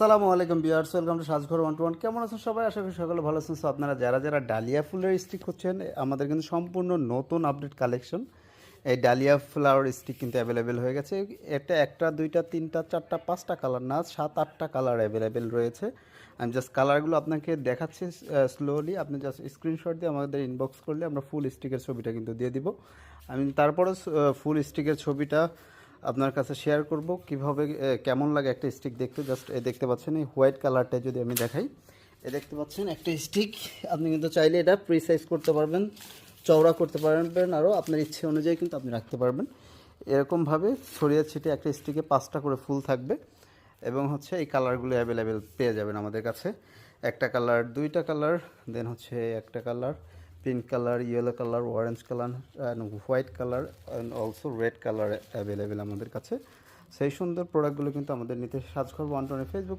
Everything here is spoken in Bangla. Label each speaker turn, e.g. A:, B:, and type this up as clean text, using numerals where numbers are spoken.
A: আসসালামু আলাইকুম ভিউয়ার্স, ওয়েলকাম টু সাজঘর 121। কেমন আছেন সবাই? আশা করি সকলে ভালো আছেন। সো আপনারা যারা যারা ডালিয়া ফুলের স্টিক খুঁজছেন, আমাদের কিন্তু সম্পূর্ণ নতুন আপডেট কালেকশন এই ডালিয়া ফ্লাওয়ার স্টিক কিন্তু অ্যাভেলেবেল হয়ে গেছে। এটা একটা দুইটা তিনটা চারটা পাঁচটা কালার না, 7-8টা কালার অ্যাভেলেবেল রয়েছে। আমি জাস্ট কালারগুলো আপনাকে দেখাচ্ছি স্লোলি। আপনি জাস্ট স্ক্রিনশট দিয়ে আমাদের ইনবক্স করলে আমরা ফুল স্টিকের ছবিটা কিন্তু দিয়ে দিব। আমি তারপরে ফুল স্টিকের ছবিটা আপনার কাছে শেয়ার করব কিভাবে কেমন লাগে একটা স্টিক দেখতে। জাস্ট দেখতে পাচ্ছেন এই হোয়াইট কালারটা যদি আমি দেখাই, দেখতে পাচ্ছেন একটা স্টিক। আপনি কিন্তু চাইলে এটা প্রিসাইজ করতে পারবেন, চওড়া করতে পারবেন, আরও আপনার ইচ্ছে অনুযায়ী কিন্তু আপনি রাখতে পারবেন। এরকমভাবে ছড়িয়ে ছিটিয়ে একটা স্টিকে 5টা করে ফুল থাকবে এবং হচ্ছে এই কালারগুলো অ্যাভেলেবেল পেয়ে যাবেন আমাদের কাছে। একটা কালার, দুইটা কালার, দেন হচ্ছে একটা colour, pink colour, yellow colour, orange colour and white colour and also red colour available আমাদের কাছে। সেই সুন্দর প্রোডাক্টগুলো কিন্তু আমাদের নিতে সাজঘর 120 ফেসবুক